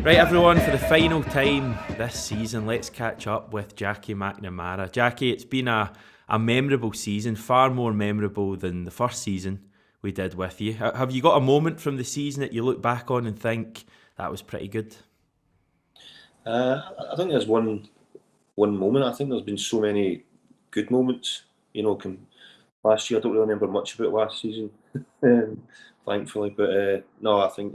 Right, everyone, for the final time this season, let's catch up with Jackie McNamara. Jackie, it's been a memorable season, far more memorable than the first season we did with you. Have you got a moment from the season that you look back on and think that was pretty good? I think there's one moment. I think there's been so many good moments. Last year I don't really remember much about last season, thankfully. But no, I think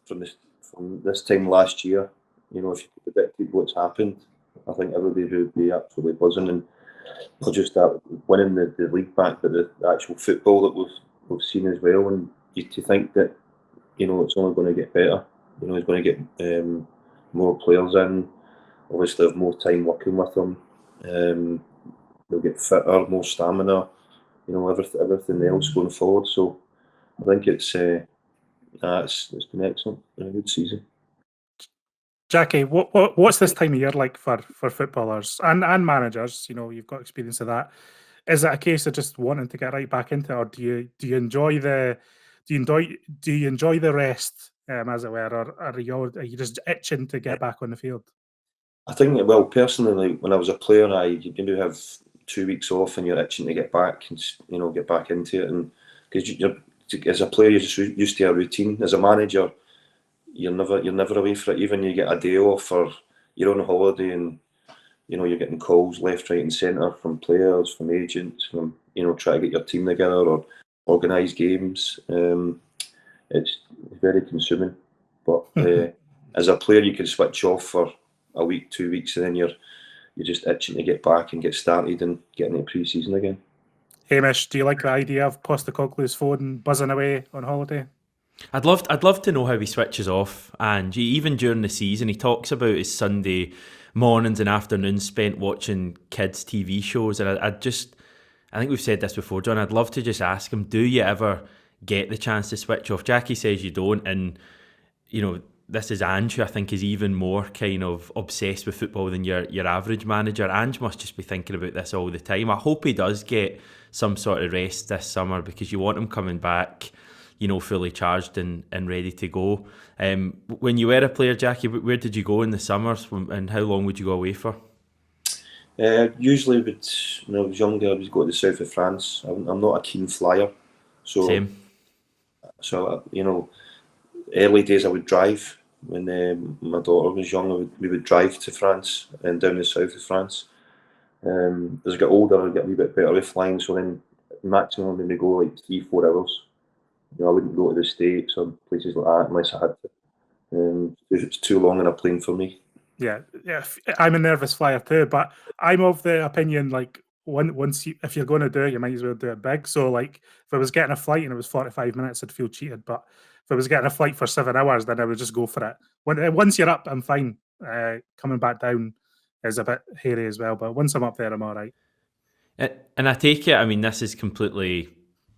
from this time last year, if you predicted what's happened, I think everybody would be absolutely buzzing, and not just that winning the league back, but the actual football that we've seen as well. And to think that it's only going to get better. It's going to get more players in. Obviously, have more time working with them. They'll get fitter, more stamina. Everything else going forward. So I think it's been excellent. Been a good season. Jackie, what's this time of year like for footballers and managers? You've got experience of that. Is it a case of just wanting to get right back into it, or do you enjoy the rest, as it were, or are you just itching to get back on the field? I think, well, personally, when I was a player, you do have 2 weeks off, and you're itching to get back and get back into it, and because as a player, you're just used to a routine. As a manager, you're never away for it. Even you get a day off or you're on holiday, and you're getting calls left, right, and centre from players, from agents, from try to get your team together or organise games. It's very consuming, but as a player, you can switch off for a week, 2 weeks, and then you're just itching to get back and get started and get into pre-season again. Hamish, do you like the idea of Postecoglou's phone buzzing away on holiday? I'd love to know how he switches off, and even during the season, he talks about his Sunday mornings and afternoons spent watching kids' TV shows, and I think we've said this before, John. I'd love to just ask him, do you ever get the chance to switch off? Jackie says you don't, and this is Ange, who I think is even more kind of obsessed with football than your average manager. Ange must just be thinking about this all the time. I hope he does get some sort of rest this summer, because you want him coming back, fully charged and ready to go. When you were a player, Jackie, where did you go in the summers, and how long would you go away for? Usually, when I was younger, I would go to the south of France. I'm not a keen flyer, so Same. So early days I would drive. When my daughter was young, we would drive to France and down the south of France. As I got older, I got a wee bit better with flying. So then, maximum when we go like 3-4 hours. I wouldn't go to the States or places like that unless I had to. It's too long in a plane for me. Yeah. I'm a nervous flyer too, but I'm of the opinion, like, if you're going to do it, you might as well do it big. So, like, if I was getting a flight and it was 45 minutes, I'd feel cheated. But if I was getting a flight for 7 hours, then I would just go for it. Once you're up, I'm fine. Coming back down is a bit hairy as well, but once I'm up there, I'm all right. And I take it, I mean, this is completely,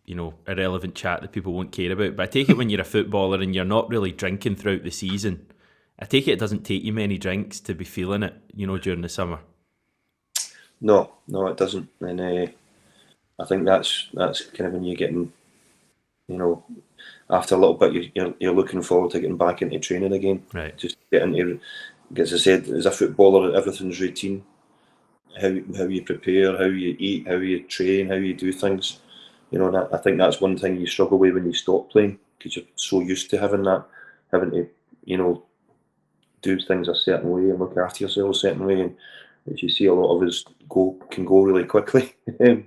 irrelevant chat that people won't care about, but I take it when you're a footballer and you're not really drinking throughout the season, I take it doesn't take you many drinks to be feeling it, during the summer. No, it doesn't. And I think that's kind of when you're getting, after a little bit, you're looking forward to getting back into training again. Right. Just get into, as I said, as a footballer, everything's routine. How you prepare, how you eat, how you train, how you do things. I think that's one thing you struggle with when you stop playing, because you're so used to having to, do things a certain way and look after yourself a certain way. And as you see, a lot of us can go really quickly in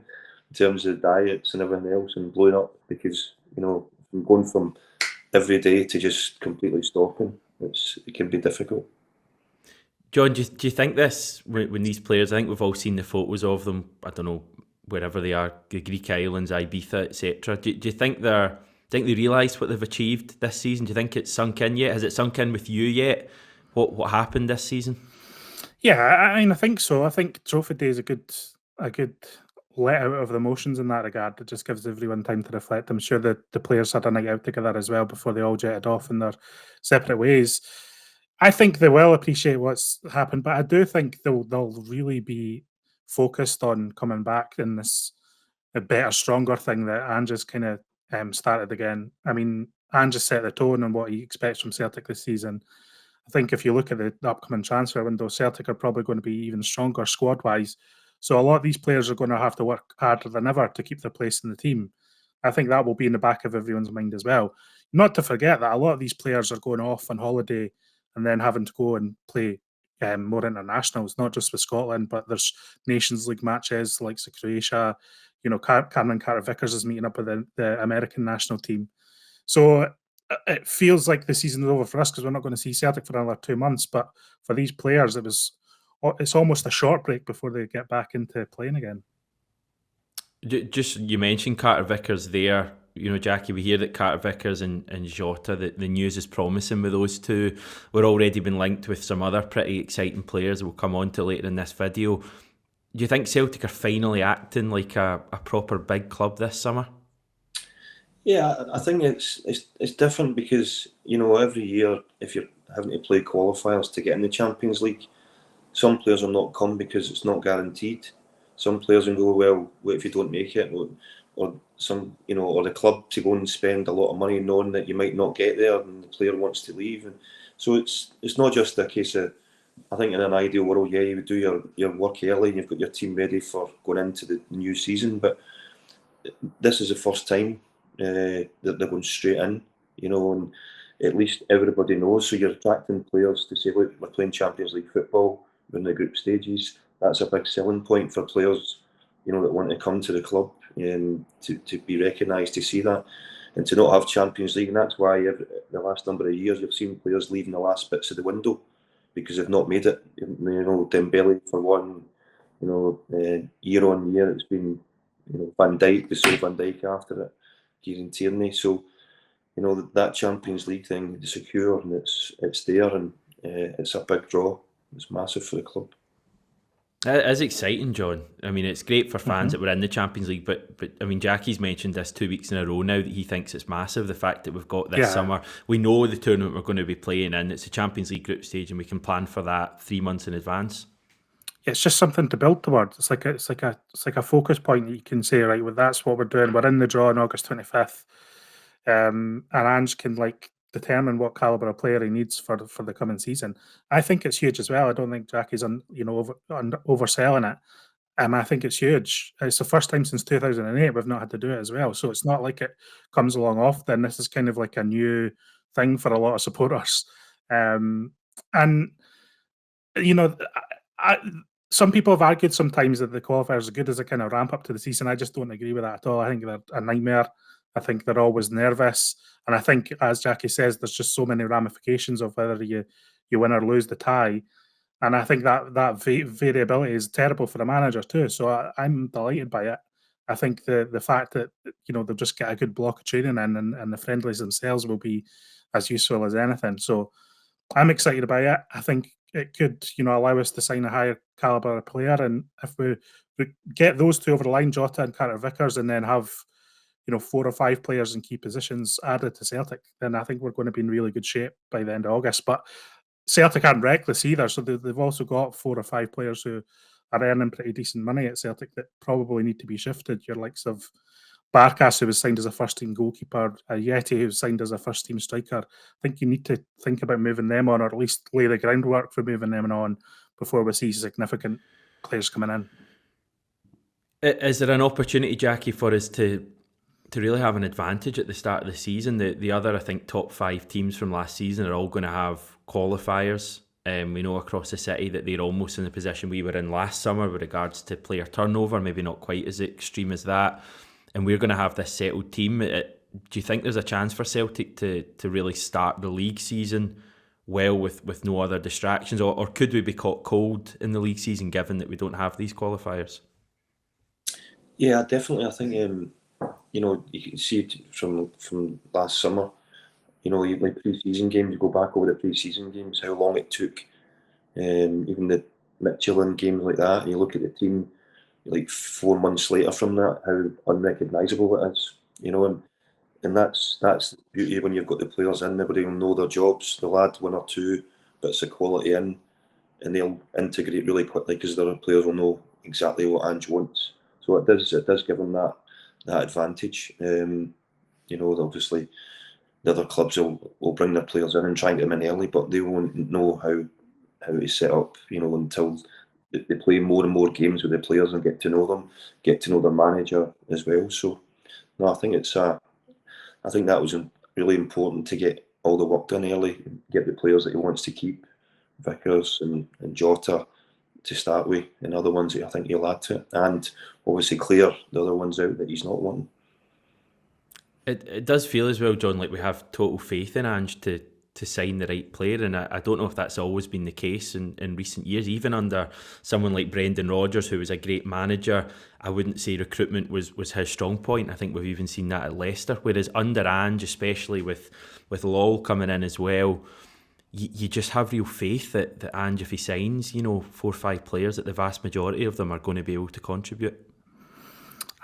terms of diets and everything else, and blowing up because from going from every day to just completely stopping, it can be difficult. John, do you think this, when these players, I think we've all seen the photos of them, I don't know, wherever they are, the Greek islands, Ibiza, etc. Do you think they realise what they've achieved this season? Do you think it's sunk in yet? Has it sunk in with you yet? What happened this season? Yeah, I mean, I think so. I think Trophy Day is a good let out of the emotions in that regard. It just gives everyone time to reflect. I'm sure that the players had a night out together as well before they all jetted off in their separate ways. I think they will appreciate what's happened, but I do think they'll really be focused on coming back in this a better, stronger thing that Ange has kind of started again. I mean, Ange has set the tone on what he expects from Celtic this season. I I think if you look at the upcoming transfer window, Celtic are probably going to be even stronger squad-wise. So a lot of these players are going to have to work harder than ever to keep their place in the team. I think that will be in the back of everyone's mind as well. Not to forget that a lot of these players are going off on holiday and then having to go and play more internationals, not just with Scotland, but there's Nations League matches like Croatia. Cameron Carter-Vickers is meeting up with the American national team. So it feels like the season is over for us because we're not going to see Celtic for another 2 months. But for these players, it's almost a short break before they get back into playing again. Just you mentioned Carter-Vickers there. Jackie, we hear that Carter-Vickers and Jota, the news is promising with those two. We're already been linked with some other pretty exciting players we'll come on to later in this video. Do you think Celtic are finally acting like a proper big club this summer? Yeah, I think it's different because, every year if you're having to play qualifiers to get in the Champions League, some players will not come because it's not guaranteed. Some players will go, well, what if you don't make it? Or the club to go and spend a lot of money knowing that you might not get there and the player wants to leave. And so it's not just a case of, I think in an ideal world, you would do your work early and you've got your team ready for going into the new season. But this is the first time that they're going straight in, and at least everybody knows. So you're attracting players to say, look, we're playing Champions League football, we're in the group stages. That's a big selling point for players, that want to come to the club and to be recognised, to see that, and to not have Champions League. And that's why the last number of years you've seen players leaving the last bits of the window because they've not made it. Dembele for one, year on year it's been, Van Dijk, they sold Van Dijk after it, Kieran Tierney. So, that Champions League thing is secure and it's there, and it's a big draw. It's massive for the club. It is exciting, John. I mean, it's great for fans that we're in the Champions League, but I mean, Jackie's mentioned this 2 weeks in a row now that he thinks it's massive, the fact that we've got this summer. We know the tournament we're going to be playing in. It's a Champions League group stage and we can plan for that 3 months in advance. It's just something to build towards. It's like a focus point that you can say, right, well, that's what we're doing. We're in the draw on August 25th. And Ange can determine what caliber of player he needs for the coming season. I think it's huge as well. I don't think Jackie's overselling it. I think it's huge. It's the first time since 2008 we've not had to do it as well. So it's not like it comes along often. This is kind of like a new thing for a lot of supporters. And some people have argued sometimes that the qualifiers are good as a kind of ramp up to the season. I just don't agree with that at all. I think they're a nightmare. I think they're always nervous. And I think, as Jackie says, there's just so many ramifications of whether you win or lose the tie. And I think that variability is terrible for the manager too. So I'm delighted by it. I think the fact that, they'll just get a good block of training in and the friendlies themselves will be as useful as anything. So I'm excited about it. I think it could, allow us to sign a higher caliber player. And if we get those two over the line, Jota and Carter-Vickers, and then have 4 or 5 players in key positions added to Celtic, then I think we're going to be in really good shape by the end of August. But Celtic aren't reckless either, so they've also got 4 or 5 players who are earning pretty decent money at Celtic that probably need to be shifted. Your likes of Barkas, who was signed as a first-team goalkeeper, Yeti, who was signed as a first-team striker. I think you need to think about moving them on, or at least lay the groundwork for moving them on before we see significant players coming in. Is there an opportunity, Jackie, for us to really have an advantage at the start of the season? The other, I think, top 5 teams from last season are all going to have qualifiers. We know across the city that they're almost in the position we were in last summer with regards to player turnover, maybe not quite as extreme as that. And we're going to have this settled team. Do you think there's a chance for Celtic to really start the league season well with no other distractions? Or could we be caught cold in the league season given that we don't have these qualifiers? Yeah, definitely. I think you can see it from last summer. Like pre-season games, you go back over the pre-season games, how long it took, even the Michelin games like that, and you look at the team like 4 months later from that, how unrecognisable it is, and that's the beauty when you've got the players in. Everybody will know their jobs. They'll add 1 or 2 bits of quality in, and they'll integrate really quickly because their players will know exactly what Ange wants. So it does give them that advantage. Obviously the other clubs will bring their players in and try and get them in early, but they won't know how to set up, until they play more and more games with the players and get to know them, get to know their manager as well. So, no, I think I think that was really important to get all the work done early, get the players that he wants to keep, Vickers and Jota to start with, and other ones that I think he'll add to it, and obviously clear the other ones out that he's not wanting. It does feel as well, John, like we have total faith in Ange to sign the right player, and I don't know if that's always been the case in recent years. Even under someone like Brendan Rodgers, who was a great manager, I wouldn't say recruitment was his strong point. I think we've even seen that at Leicester, whereas under Ange, especially with Lowell coming in as well, you just have real faith that Ange, if he signs 4 or 5 players, that the vast majority of them are going to be able to contribute.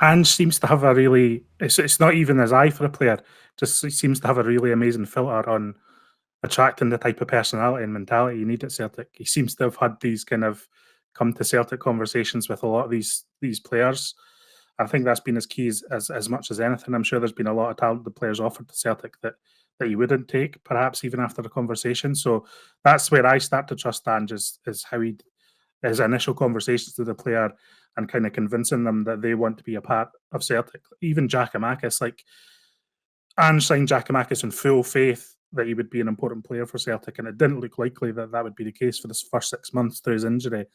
Ange seems to have a really, it's not even his eye for a player, just he seems to have a really amazing filter on attracting the type of personality and mentality you need at Celtic. He seems to have had these kind of come to Celtic conversations with a lot of these players. I think that's been his key as much as anything. I'm sure there's been a lot of talented players offered to Celtic that you wouldn't take, perhaps even after the conversation. So that's where I start to trust Ange is how his initial conversations with the player and kind of convincing them that they want to be a part of Celtic. Even Giakoumakis, like Ange signed Giakoumakis in full faith that he would be an important player for Celtic, and it didn't look likely that would be the case for the first 6 months through his injury.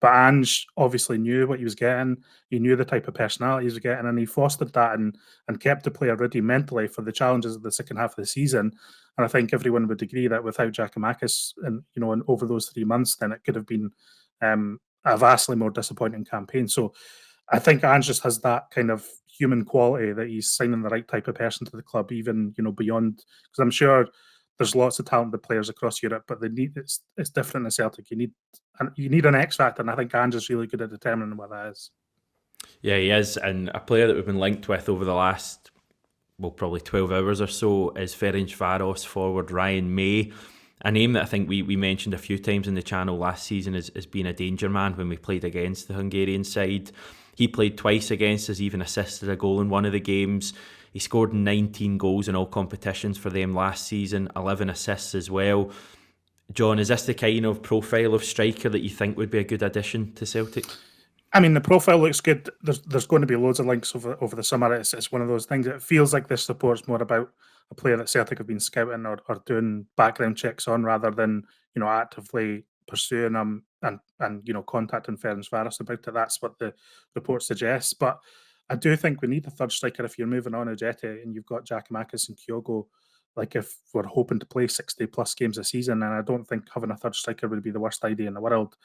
But Ange obviously knew what he was getting. He knew the type of personality he was getting, and he fostered that and kept the player ready mentally for the challenges of the second half of the season. And I think everyone would agree that without Giakoumakis, and over those 3 months, then it could have been a vastly more disappointing campaign. So I think Ange just has that kind of human quality that he's signing the right type of person to the club, even beyond, because I'm sure there's lots of talented players across Europe, but it's different in Celtic. You need an X factor, and I think Ange is really good at determining what that is. Yeah, he is, and a player that we've been linked with over the last, probably 12 hours or so is Ferencváros forward Ryan Mmaee, a name that I think we mentioned a few times in the channel last season as being a danger man when we played against the Hungarian side. He played twice against us, even assisted a goal in one of the games. He scored 19 goals in all competitions for them last season, 11 assists as well. John, is this the kind of profile of striker that you think would be a good addition to Celtic? I mean, the profile looks good. There's going to be loads of links over the summer. It's one of those things. It feels like this support's more about a player that Celtic have been scouting or doing background checks on, rather than actively pursuing them and contacting Ferencváros about it. That's what the report suggests. But I do think we need a third striker if you're moving on Ajeti and you've got Giakoumakis and Kyogo. Like, if we're hoping to play 60 plus games a season, and I don't think having a third striker would be the worst idea in the world.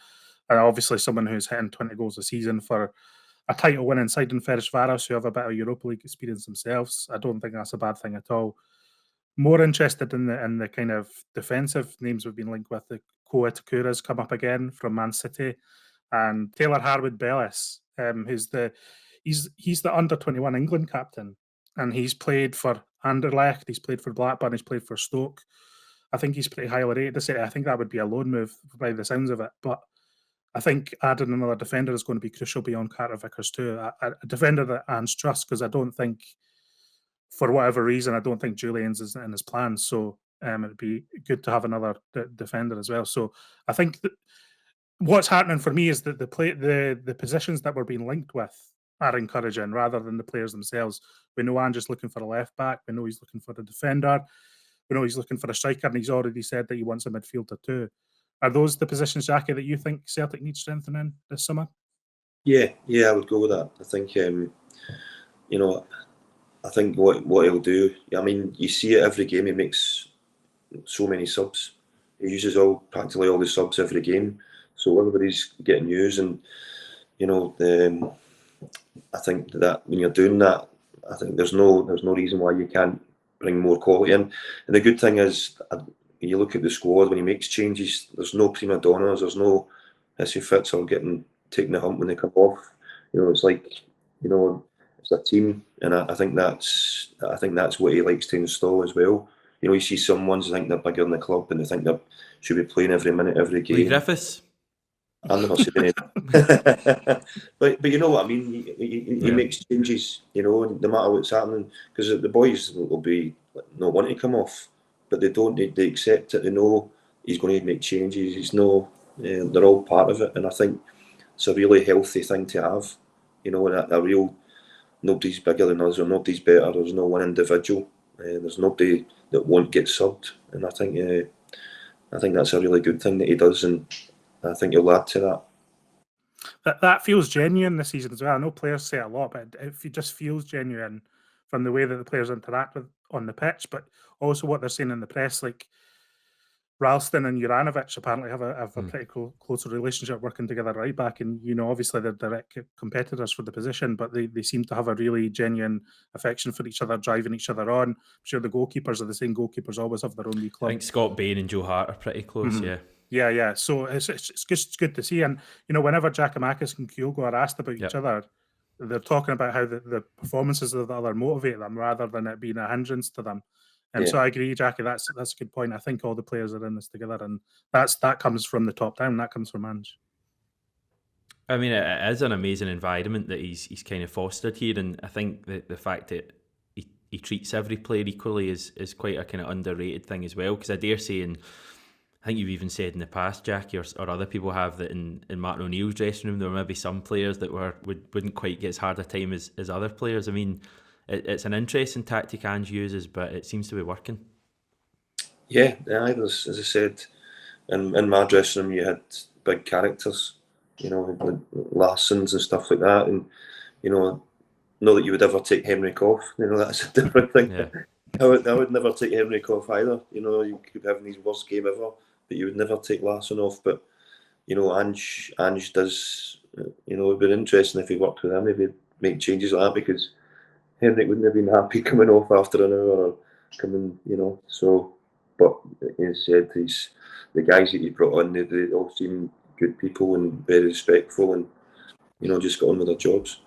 And obviously someone who's hitting 20 goals a season for a title winning side in Ferencváros, who have a bit of Europa League experience themselves, I don't think that's a bad thing at all. More interested in the kind of defensive names we've been linked with. The Itakura's come up again from Man City, and Taylor Harwood-Bellis, he's the under 21 England captain, and he's played for Anderlecht, he's played for Blackburn, he's played for Stoke. I think he's pretty highly rated. I think that would be a loan move by the sounds of it, but I think adding another defender is going to be crucial beyond Carter Vickers too. A defender that Ange trusts, because I don't think, for whatever reason, I don't think Julian's is in his plans. So it'd be good to have another defender as well. So I think that what's happening for me is that the positions that we're being linked with are encouraging rather than the players themselves. We know Ange is looking for a left back. We know he's looking for a defender. We know he's looking for a striker, and he's already said that he wants a midfielder too. Are those the positions, Jackie, that you think Celtic needs strengthening this summer? Yeah, I would go with that. I think, I think what he'll do, I mean, you see it every game. He makes so many subs. He uses practically all the subs every game. So everybody's getting used, and I think that when you're doing that, I think there's no reason why you can't bring more quality in. And the good thing is, you look at the squad when he makes changes. There's no prima donnas. There's no hissy fits or taking the hump when they come off. It's like it's a team, and I think that's what he likes to install as well. You see some ones think they're bigger than the club, and they think they should be playing every minute, every game. Lee Griffiths. I'm not saying it. but you know what I mean. He makes changes, no matter what's happening, because the boys will be not want to come off, but they don't. They accept it. They know he's going to make changes. He's no. They're all part of it, and I think it's a really healthy thing to have. And a real, nobody's bigger than us or nobody's better. There's no one individual. There's nobody that won't get subbed, and I think that's a really good thing that he does, and I think he'll add to that. That feels genuine this season as well. I know players say it a lot, but it just feels genuine from the way that the players interact with on the pitch, but also what they're saying in the press. Like Ralston and Juranovic apparently have a pretty close relationship working together right back, and obviously they're direct competitors for the position, but they seem to have a really genuine affection for each other, driving each other on. I'm sure the goalkeepers are the same goalkeepers, always have their own wee club. I think Scott Bain and Joe Hart are pretty close, Yeah. So it's just good to see. And, whenever Giakoumakis and Kyogo are asked about each other, they're talking about how the performances of the other motivate them rather than it being a hindrance to them. And so I agree, Jackie, that's a good point. I think all the players are in this together, and that comes from the top down. That comes from Ange. I mean, it is an amazing environment that he's kind of fostered here, and I think the fact that he treats every player equally is quite a kind of underrated thing as well, because I dare say, and I think you've even said in the past, Jackie, or other people have, that in Martin O'Neill's dressing room there were maybe some players that wouldn't quite get as hard a time as other players. I mean, it's an interesting tactic Ange uses, but it seems to be working. Yeah, as I said, in my dressing room you had big characters, like Larssons and stuff like that, and not that you would ever take Henrik off. That's a different thing. Yeah. I would never take Henrik off either. You could have his worst game ever, but you would never take Larsson off. But Ange does. It'd be interesting if he worked with him, if he'd make changes like that, because Henrik wouldn't have been happy coming off after an hour or coming. So. But as I said, the guys that he brought on, they all seem good people and very respectful, and just got on with their jobs.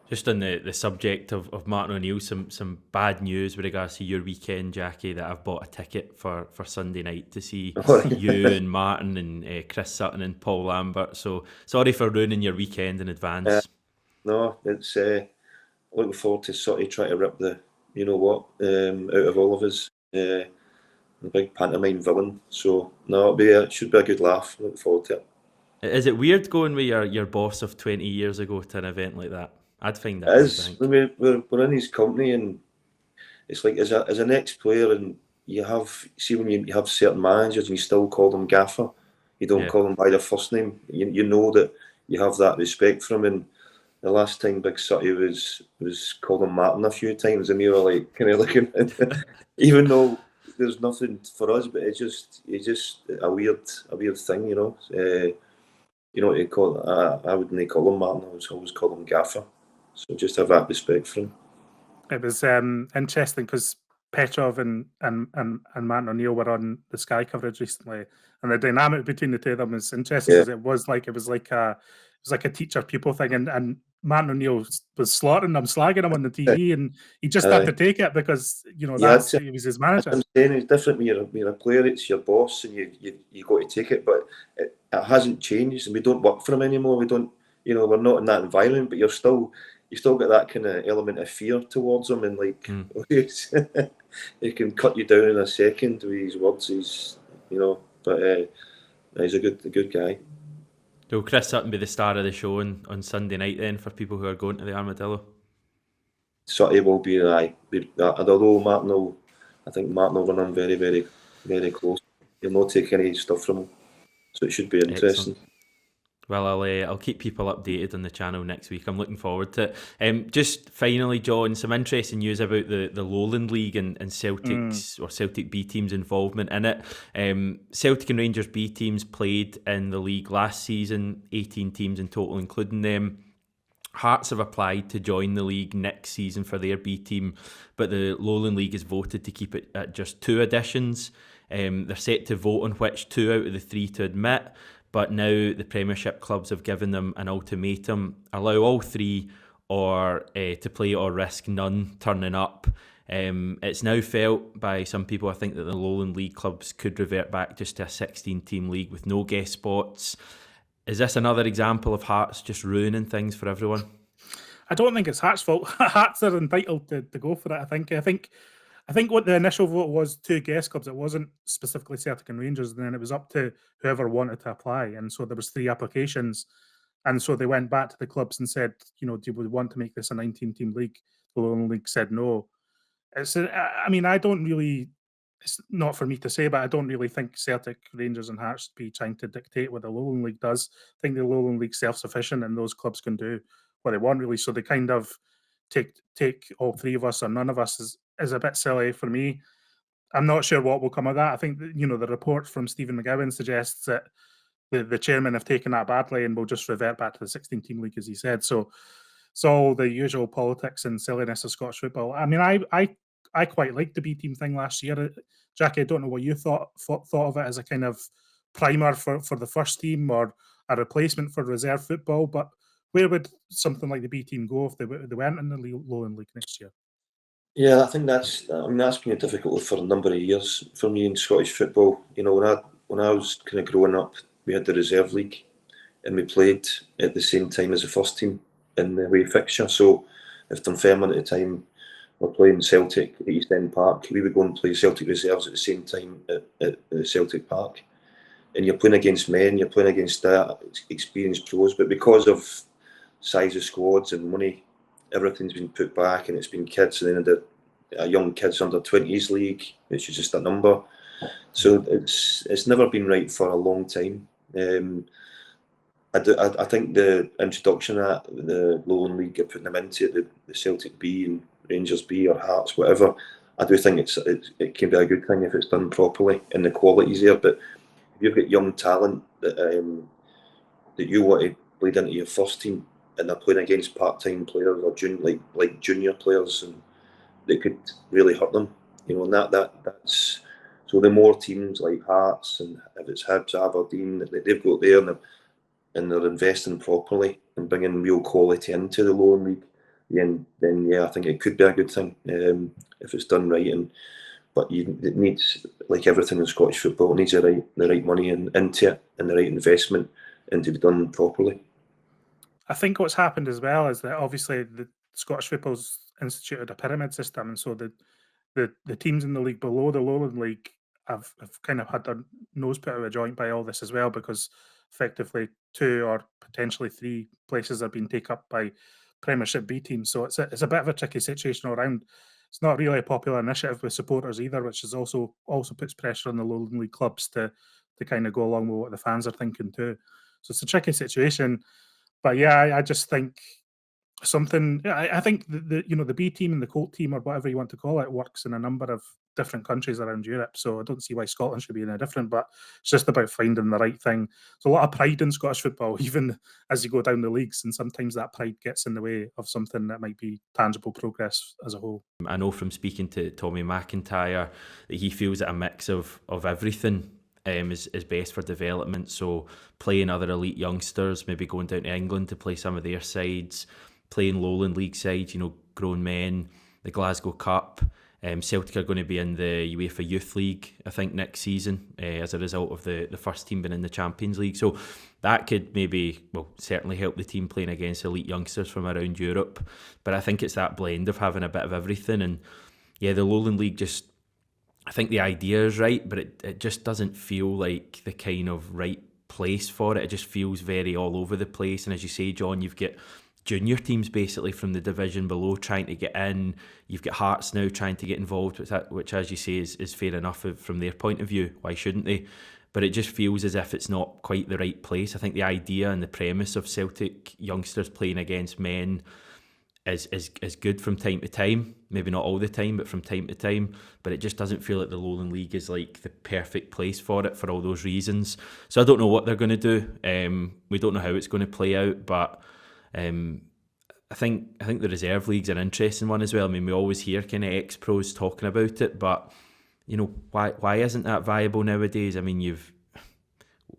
Just on the subject of Martin O'Neill, some bad news with regards to your weekend, Jackie, that I've bought a ticket for Sunday night to see you and Martin and Chris Sutton and Paul Lambert. So sorry for ruining your weekend in advance. No, it's looking forward to Sutty trying to rip the out of all of us. The big pantomime villain. So no, it should be a good laugh. Looking forward to it. Is it weird going with your boss of 20 years ago to an event like that? I'd find that. It is. We're in his company, and it's like as an ex-player, and you have when you have certain managers, and you still call them gaffer. You don't call them by their first name. You know that you have that respect for him. And the last time Big Sutty was called him Martin a few times, and you were like kind of looking, even though there's nothing for us, but it's just a weird thing, to call. I wouldn't call him Martin. I would always call him Gaffer. So just have that respect for him. It was interesting because Petrov and Martin O'Neill were on the Sky coverage recently, and the dynamic between the two of them was interesting because it was like a teacher pupil thing, and Martin O'Neill was slaughtering him, slagging him on the TV, and he just had to take it because he was his manager. I'm saying it's different when you're a player. It's your boss, and you got to take it, but it hasn't changed, and we don't work for him anymore. We don't, we're not in that environment, but you still got that kind of element of fear towards him, and like he can cut you down in a second with his words. He's but he's a good guy. Will Chris Sutton be the star of the show on Sunday night then for people who are going to the Armadillo? Sutty will be although I think Martin will run on very, very, very close. He'll not take any stuff from him, so it should be interesting. Excellent. Well, I'll keep people updated on the channel next week. I'm looking forward to it. Just finally, John, some interesting news about the Lowland League and Celtic's or Celtic B team's involvement in it. Celtic and Rangers B teams played in the league last season, 18 teams in total, including them. Hearts have applied to join the league next season for their B team, but the Lowland League has voted to keep it at just 2 editions. They're set to vote on which 2 out of the 3 to admit. But now the Premiership clubs have given them an ultimatum: allow all 3 or to play or risk none turning up. It's now felt by some people, I think, that the Lowland League clubs could revert back just to a 16-team league with no guest spots. Is this another example of Hearts just ruining things for everyone? I don't think it's Hearts' fault. Hearts are entitled to go for it. I think I think what the initial vote was, 2 guest clubs. It wasn't specifically Celtic and Rangers, and then it was up to whoever wanted to apply. And so there was 3 applications, and so they went back to the clubs and said, do we want to make this a 19-team league? The Lowland League said no. I mean, I don't really. It's not for me to say, but I don't really think Celtic, Rangers, and Hearts should be trying to dictate what the Lowland League does. I think the Lowland League's self-sufficient, and those clubs can do what they want, really. So they kind of take all 3 of us or none of us is a bit silly for me. I'm not sure what will come of that. I think that, the report from Stephen McGowan suggests that the chairman have taken that badly and will just revert back to the 16-team league, as he said. So it's all the usual politics and silliness of Scottish football. I mean, I quite liked the B team thing last year. Jackie, I don't know what you thought of it as a kind of primer for the first team or a replacement for reserve football. But where would something like the B team go if they weren't in the Lowland League next year? Yeah, I think that's been difficult for a number of years for me in Scottish football. When I was kind of growing up, we had the reserve league, and we played at the same time as the first team in the away fixture. So if Dunfermline at the time were playing Celtic at East End Park, we would go and play Celtic reserves at the same time at Celtic Park. And you're playing against men, you're playing against experienced pros, but because of size of squads and money, everything's been put back, and it's been kids, and then a young kids under 20s league, which is just a number. So it's never been right for a long time. I think the introduction of the Lowland League, putting them into the Celtic B and Rangers B or Hearts, whatever, I do think it can be a good thing if it's done properly and the quality's there. But if you've got young talent that you want to bleed into your first team, and they're playing against part-time players or like junior players, and they could really hurt them. And that's so. The more teams like Hearts, and if it's Hibs, Aberdeen, that they've got there, and they're investing properly and bringing real quality into the Lowland League, then yeah, I think it could be a good thing if it's done right. But it needs, like everything in Scottish football, it needs the right money into it, and the right investment, and to be done properly. I think what's happened as well is that obviously the Scottish Football's instituted a pyramid system, and so the teams in the league below the Lowland League have kind of had their nose put out of a joint by all this as well, because effectively 2 or potentially 3 places have been taken up by Premiership B teams. So it's a bit of a tricky situation all around. It's not really a popular initiative with supporters either, which is also puts pressure on the Lowland League clubs to kind of go along with what the fans are thinking too. So it's a tricky situation. But yeah, I just think something. I think the B team and the Colt team, or whatever you want to call it, works in a number of different countries around Europe. So I don't see why Scotland should be any different. But it's just about finding the right thing. There's a lot of pride in Scottish football, even as you go down the leagues, and sometimes that pride gets in the way of something that might be tangible progress as a whole. I know from speaking to Tommy McIntyre that he feels that a mix of everything is best for development. So playing other elite youngsters, maybe going down to England to play some of their sides, playing Lowland League sides, grown men, the Glasgow Cup. Celtic are going to be in the UEFA Youth League, I think, next season as a result of the first team being in the Champions League. So that could certainly help the team playing against elite youngsters from around Europe. But I think it's that blend of having a bit of everything. And yeah, the Lowland League I think the idea is right, but it just doesn't feel like the kind of right place for it. It just feels very all over the place. And as you say, John, you've got junior teams basically from the division below trying to get in. You've got Hearts now trying to get involved with that, which, as you say, is fair enough from their point of view. Why shouldn't they? But it just feels as if it's not quite the right place. I think the idea and the premise of Celtic youngsters playing against men is good from time to time. Maybe not all the time, but from time to time. But it just doesn't feel like the Lowland League is like the perfect place for it for all those reasons. So I don't know what they're going to do. We don't know how it's going to play out, but I think the reserve league's an interesting one as well. I mean, we always hear kind of ex-pros talking about it, but why isn't that viable nowadays? I mean, you've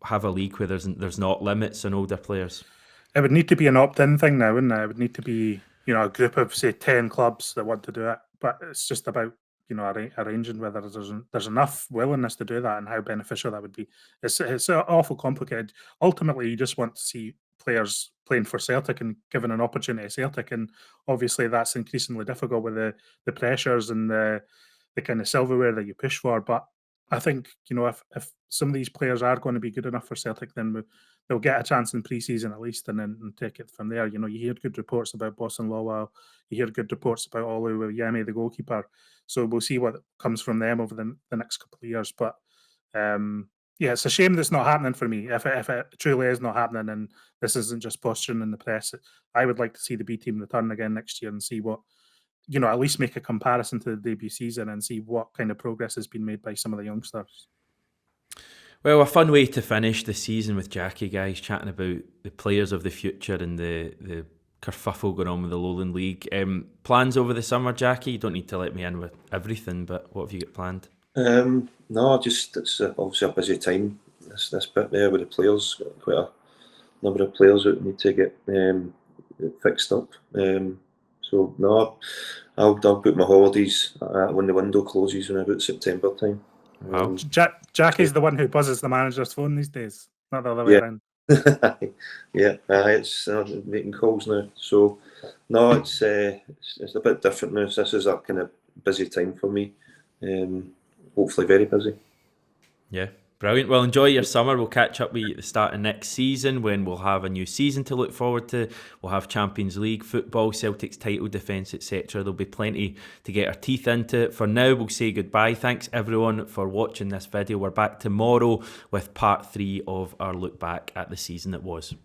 have a league where there's not limits on older players. It would need to be an opt-in thing now, wouldn't it? It would need to be a group of, say, 10 clubs that want to do it. But it's just about arranging whether there's enough willingness to do that and how beneficial that would be. It's awful complicated. Ultimately, you just want to see players playing for Celtic and given an opportunity at Celtic, and obviously that's increasingly difficult with the pressures and the kind of silverware that you push for. But I think, if some of these players are going to be good enough for Celtic, then they'll get a chance in pre-season at least, and then take it from there. You hear good reports about Boston Lowell, you hear good reports about Mmaee, the goalkeeper. So we'll see what comes from them over the next couple of years. But it's a shame that's not happening for me. If it truly is not happening, and this isn't just posturing in the press, I would like to see the B team return again next year and see what, at least make a comparison to the debut season and see what kind of progress has been made by some of the youngsters. Well, a fun way to finish the season with Jackie, guys, chatting about the players of the future and the kerfuffle going on with the Lowland League. Plans over the summer, Jackie? You don't need to let me in with everything, but what have you got planned? No, just it's obviously a busy time. This bit there with the players, got quite a number of players that need to get fixed up. So no, I'll book my holidays when the window closes in about September time. Wow. Jackie's the one who buzzes the manager's phone these days, not the other way around. It's making calls now. So no, it's a bit different now. This is a kind of busy time for me. Hopefully very busy. Yeah, brilliant. Well, enjoy your summer. We'll catch up with you at the start of next season when we'll have a new season to look forward to. We'll have Champions League football, Celtic's title defence, etc. There'll be plenty to get our teeth into. For now, we'll say goodbye. Thanks everyone for watching this video. We're back tomorrow with part 3 of our look back at the season that was.